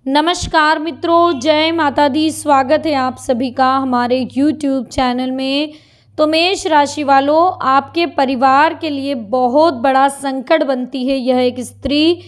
नमस्कार मित्रों, जय माता दी। स्वागत है आप सभी का हमारे YouTube चैनल में। तो मेष राशि वालों, आपके परिवार के लिए बहुत बड़ा संकट बनती है यह एक स्त्री।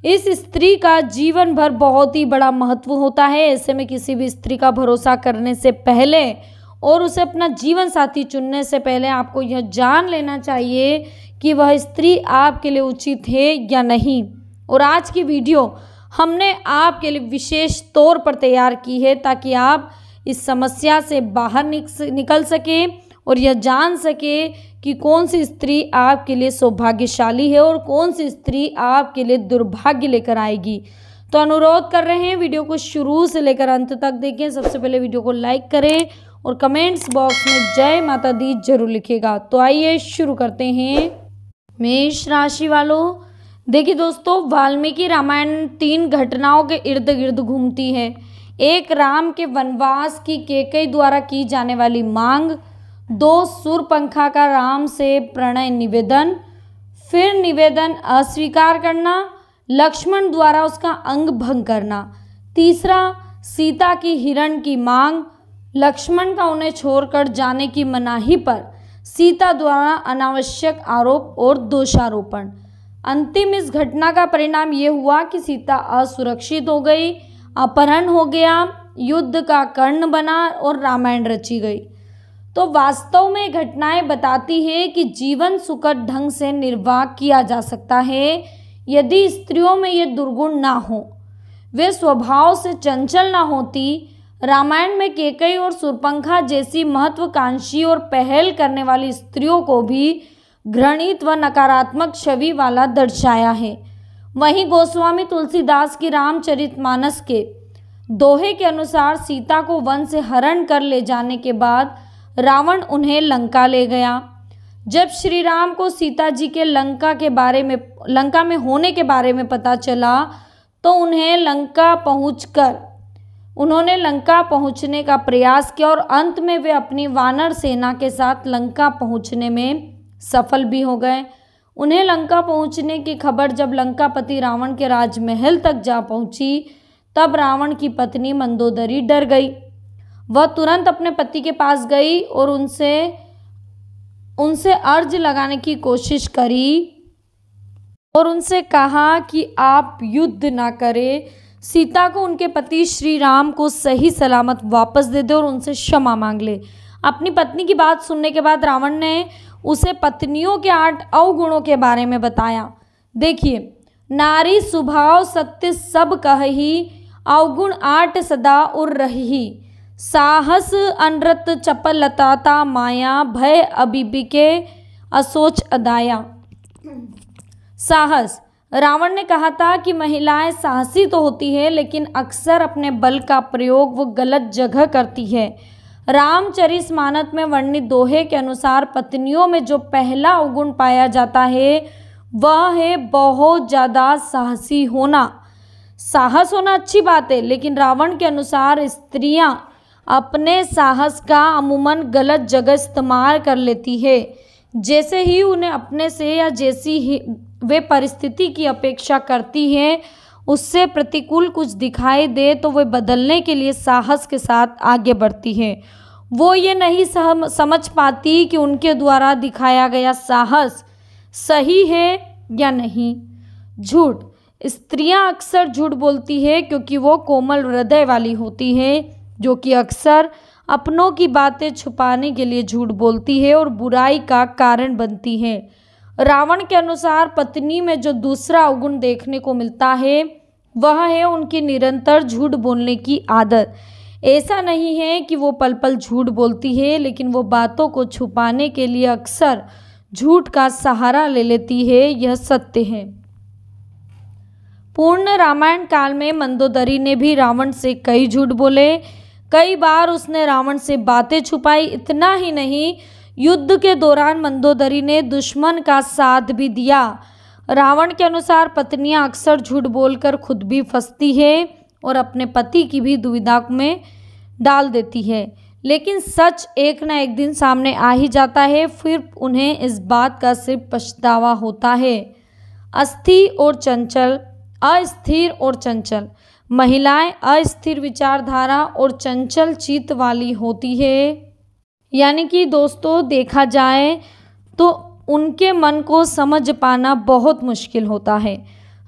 इस स्त्री का जीवन भर बहुत ही बड़ा महत्व होता है। ऐसे में किसी भी स्त्री का भरोसा करने से पहले और उसे अपना जीवन साथी चुनने से पहले आपको यह जान लेना चाहिए कि वह स्त्री आपके लिए उचित है या नहीं। और आज की वीडियो हमने आपके लिए विशेष तौर पर तैयार की है ताकि आप इस समस्या से बाहर निकल सके और यह जान सके कि कौन सी स्त्री आपके लिए सौभाग्यशाली है और कौन सी स्त्री आपके लिए दुर्भाग्य लेकर आएगी। तो अनुरोध कर रहे हैं, वीडियो को शुरू से लेकर अंत तक देखें। सबसे पहले वीडियो को लाइक करें और कमेंट्स बॉक्स में जय माता दी जरूर लिखेगा। तो आइए शुरू करते हैं। मेष राशि वालों, देखिए दोस्तों, वाल्मीकि रामायण 3 घटनाओं के इर्द गिर्द घूमती है। एक, राम के वनवास की कैकेयी द्वारा की जाने वाली मांग। 2, शूर्पणखा का राम से प्रणय निवेदन, फिर निवेदन अस्वीकार करना, लक्ष्मण द्वारा उसका अंग भंग करना। तीसरा, सीता की हिरण की मांग, लक्ष्मण का उन्हें छोड़कर जाने की मनाही पर सीता द्वारा अनावश्यक आरोप और दोषारोपण। अंतिम इस घटना का परिणाम ये हुआ कि सीता असुरक्षित हो गई, अपहरण हो गया, युद्ध का कर्ण बना और रामायण रची गई। तो वास्तव में घटनाएं बताती है कि जीवन सुखद ढंग से निर्वाह किया जा सकता है यदि स्त्रियों में ये दुर्गुण ना हो, वे स्वभाव से चंचल ना होती। रामायण में कैकेयी और शूर्पणखा जैसी महत्वाकांक्षी और पहल करने वाली स्त्रियों को भी घृणित व नकारात्मक छवि वाला दर्शाया है। वहीं गोस्वामी तुलसीदास की रामचरितमानस के दोहे के अनुसार सीता को वन से हरण कर ले जाने के बाद रावण उन्हें लंका ले गया। जब श्री राम को सीता जी के लंका में होने के बारे में पता चला तो उन्होंने लंका पहुंचने का प्रयास किया और अंत में वे अपनी वानर सेना के साथ लंका पहुंचने में सफल भी हो गए। उन्हें लंका पहुंचने की खबर जब लंकापति रावण के राजमहल तक जा पहुंची तब रावण की पत्नी मंदोदरी डर गई। वह तुरंत अपने पति के पास गई और उनसे अर्ज लगाने की कोशिश करी और उनसे कहा कि आप युद्ध ना करें, सीता को उनके पति श्री राम को सही सलामत वापस दे दे और उनसे क्षमा मांग ले। अपनी पत्नी की बात सुनने के बाद रावण ने उसे पत्नियों के 8 अवगुणों के बारे में बताया। देखिए, नारी स्वभाव सत्य सब कहही, अवगुण 8 सदा उर रही। साहस अनृत चपल लताता माया, भय अबिबिके असोच अदाया। साहस, रावण ने कहा था कि महिलाएं साहसी तो होती है लेकिन अक्सर अपने बल का प्रयोग वो गलत जगह करती है। रामचरितमानस में वर्णित दोहे के अनुसार पत्नियों में जो पहला अवगुण पाया जाता है वह है बहुत ज़्यादा साहसी होना। साहस होना अच्छी बात है, लेकिन रावण के अनुसार स्त्रियां अपने साहस का अमूमन गलत जगह इस्तेमाल कर लेती है। जैसे ही उन्हें अपने से या जैसी ही वे परिस्थिति की अपेक्षा करती हैं उससे प्रतिकूल कुछ दिखाई दे तो वे बदलने के लिए साहस के साथ आगे बढ़ती है। वो ये नहीं समझ पाती कि उनके द्वारा दिखाया गया साहस सही है या नहीं। झूठ, स्त्रियां अक्सर झूठ बोलती है क्योंकि वो कोमल हृदय वाली होती है, जो कि अक्सर अपनों की बातें छुपाने के लिए झूठ बोलती है और बुराई का कारण बनती है। रावण के अनुसार पत्नी में जो दूसरा अवगुण देखने को मिलता है वह है उनकी निरंतर झूठ बोलने की आदत। ऐसा नहीं है कि वो पल पल झूठ बोलती है, लेकिन वो बातों को छुपाने के लिए अक्सर झूठ का सहारा ले लेती है, यह सत्य है। पूर्ण रामायण काल में मंदोदरी ने भी रावण से कई झूठ बोले। कई बार उसने रावण से बातें छुपाई। इतना ही नहीं, युद्ध के दौरान मंदोदरी ने दुश्मन का साथ भी दिया। रावण के अनुसार पत्नियां अक्सर झूठ बोलकर खुद भी फंसती है और अपने पति की भी दुविधा में डाल देती है, लेकिन सच एक न एक दिन सामने आ ही जाता है। फिर उन्हें इस बात का सिर्फ पछतावा होता है। अस्थि और चंचल, अस्थिर और चंचल। महिलाएं अस्थिर विचारधारा और चंचल चित्त वाली होती है। यानी कि दोस्तों देखा जाए तो उनके मन को समझ पाना बहुत मुश्किल होता है।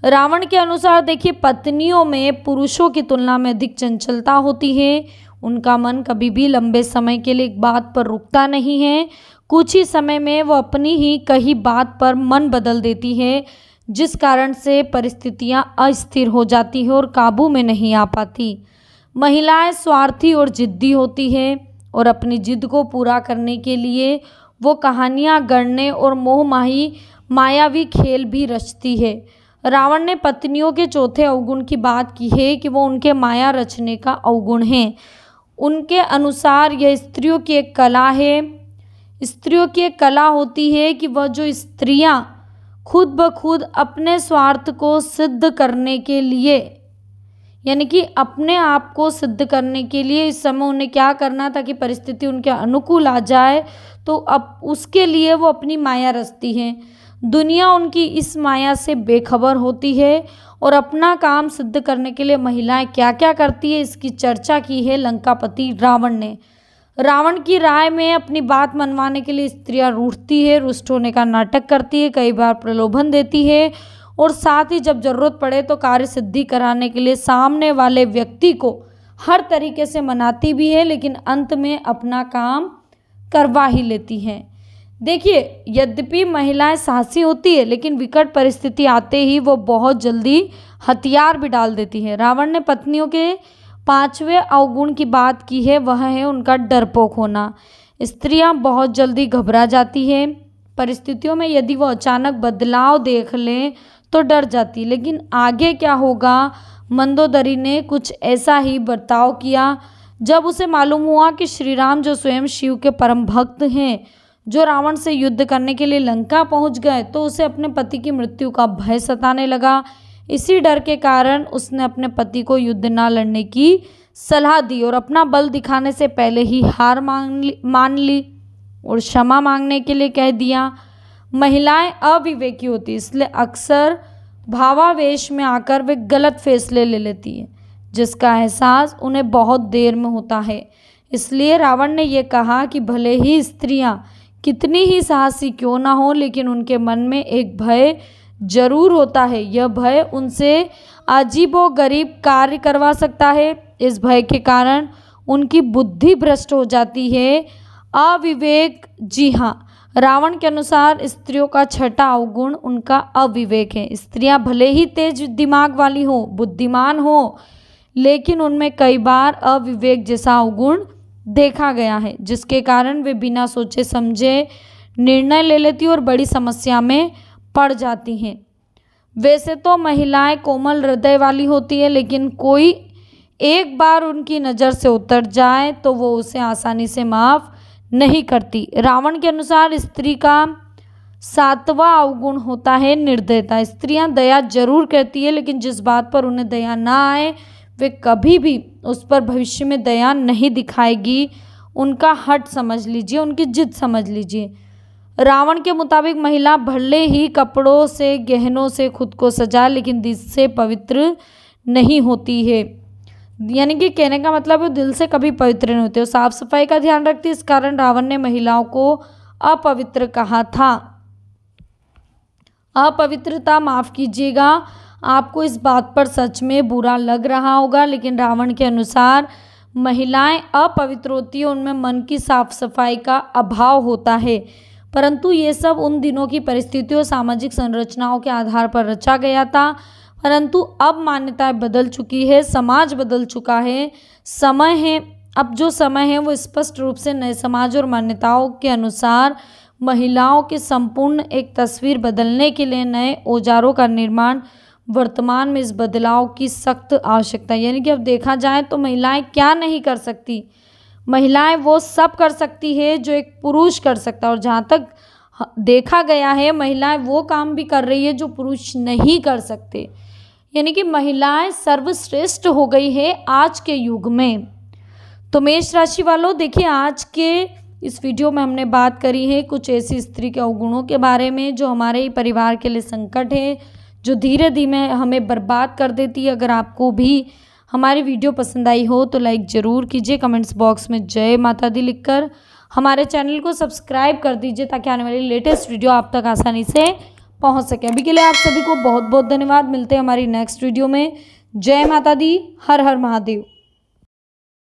रावण के अनुसार देखिए, पत्नियों में पुरुषों की तुलना में अधिक चंचलता होती है। उनका मन कभी भी लंबे समय के लिए एक बात पर रुकता नहीं है। कुछ ही समय में वो अपनी ही कही बात पर मन बदल देती है, जिस कारण से परिस्थितियां अस्थिर हो जाती है और काबू में नहीं आ पाती। महिलाएं स्वार्थी और जिद्दी होती है और अपनी जिद को पूरा करने के लिए वो कहानियां गढ़ने और मोहमाही मायावी खेल भी रचती है। रावण ने पत्नियों के चौथे अवगुण की बात की है कि वो उनके माया रचने का अवगुण है। उनके अनुसार यह स्त्रियों की एक कला है। स्त्रियों की एक कला होती है कि वह जो स्त्रियां खुद ब खुद अपने स्वार्थ को सिद्ध करने के लिए, यानी कि अपने आप को सिद्ध करने के लिए इस समय उन्हें क्या करना ताकि परिस्थिति उनके अनुकूल आ जाए, तो अब उसके लिए वो अपनी माया रचती हैं। दुनिया उनकी इस माया से बेखबर होती है और अपना काम सिद्ध करने के लिए महिलाएं क्या क्या करती है, इसकी चर्चा की है लंकापति रावण ने। रावण की राय में अपनी बात मनवाने के लिए स्त्रियां रूठती है, रुष्ट होने का नाटक करती है, कई बार प्रलोभन देती है और साथ ही जब जरूरत पड़े तो कार्य सिद्धि कराने के लिए सामने वाले व्यक्ति को हर तरीके से मनाती भी है, लेकिन अंत में अपना काम करवा ही लेती हैं। देखिए, यद्यपि महिलाएं साहसी होती है, लेकिन विकट परिस्थिति आते ही वो बहुत जल्दी हथियार भी डाल देती है। रावण ने पत्नियों के 5वें अवगुण की बात की है, वह है उनका डरपोक होना। स्त्रियां बहुत जल्दी घबरा जाती है। परिस्थितियों में यदि वो अचानक बदलाव देख लें तो डर जाती, लेकिन आगे क्या होगा। मंदोदरी ने कुछ ऐसा ही बर्ताव किया। जब उसे मालूम हुआ कि श्री राम जो स्वयं शिव के परम भक्त हैं, जो रावण से युद्ध करने के लिए लंका पहुंच गए, तो उसे अपने पति की मृत्यु का भय सताने लगा। इसी डर के कारण उसने अपने पति को युद्ध न लड़ने की सलाह दी और अपना बल दिखाने से पहले ही हार मान ली और क्षमा मांगने के लिए कह दिया। महिलाएं अविवेकी होती, इसलिए अक्सर भावावेश में आकर वे गलत फैसले ले लेती हैं, जिसका एहसास उन्हें बहुत देर में होता है। इसलिए रावण ने यह कहा कि भले ही स्त्रियां कितनी ही साहसी क्यों ना हो, लेकिन उनके मन में एक भय जरूर होता है। यह भय उनसे अजीबोगरीब कार्य करवा सकता है। इस भय के कारण उनकी बुद्धि भ्रष्ट हो जाती है। अविवेक, जी हाँ, रावण के अनुसार स्त्रियों का 6वां अवगुण उनका अविवेक है। स्त्रियां भले ही तेज दिमाग वाली हो, बुद्धिमान हो, लेकिन उनमें कई बार अविवेक जैसा अवगुण देखा गया है, जिसके कारण वे बिना सोचे समझे निर्णय ले लेती और बड़ी समस्या में पड़ जाती हैं। वैसे तो महिलाएं कोमल हृदय वाली होती है, लेकिन कोई एक बार उनकी नज़र से उतर जाए तो वो उसे आसानी से माफ़ नहीं करती। रावण के अनुसार स्त्री का 7वां अवगुण होता है निर्दयता। स्त्रियां दया जरूर करती है, लेकिन जिस बात पर उन्हें दया ना आए वे कभी भी उस पर भविष्य में दया नहीं दिखाएगी। उनका हट समझ लीजिए, उनकी जिद समझ लीजिए। रावण के मुताबिक महिला भले ही कपड़ों से, गहनों से खुद को सजाए, लेकिन दिल से पवित्र नहीं होती है। यानी कि कहने का मतलब है दिल से कभी पवित्र नहीं होते, साफ सफाई का ध्यान रखती है। इस कारण रावण ने महिलाओं को अपवित्र कहा था। अपवित्रता, माफ कीजिएगा, आपको इस बात पर सच में बुरा लग रहा होगा, लेकिन रावण के अनुसार महिलाएं अपवित्र होती है, उनमें मन की साफ सफाई का अभाव होता है। परंतु ये सब उन दिनों की परिस्थितियों, सामाजिक संरचनाओं के आधार पर रचा गया था। परंतु अब मान्यताएं बदल चुकी है, समाज बदल चुका है, समय है, अब जो समय है वो स्पष्ट रूप से नए समाज और मान्यताओं के अनुसार महिलाओं की संपूर्ण एक तस्वीर बदलने के लिए नए औजारों का निर्माण। वर्तमान में इस बदलाव की सख्त आवश्यकता है। यानी कि अब देखा जाए तो महिलाएं क्या नहीं कर सकती, महिलाएं वो सब कर सकती है जो एक पुरुष कर सकता है, और जहाँ तक देखा गया है महिलाएं वो काम भी कर रही है जो पुरुष नहीं कर सकते। यानी कि महिलाएं सर्वश्रेष्ठ हो गई है आज के युग में। तो मेष राशि वालों, देखिए आज के इस वीडियो में हमने बात करी है कुछ ऐसी स्त्री के अवगुणों के बारे में जो हमारे ही परिवार के लिए संकट है, जो धीरे धीरे हमें बर्बाद कर देती है। अगर आपको भी हमारी वीडियो पसंद आई हो तो लाइक ज़रूर कीजिए, कमेंट्स बॉक्स में जय माता दी लिखकर हमारे चैनल को सब्सक्राइब कर दीजिए ताकि आने वाली लेटेस्ट वीडियो आप तक आसानी से पहुंच सके। अभी के लिए आप सभी को बहुत बहुत धन्यवाद। मिलते हैं हमारी नेक्स्ट वीडियो में। जय माता दी, हर हर महादेव।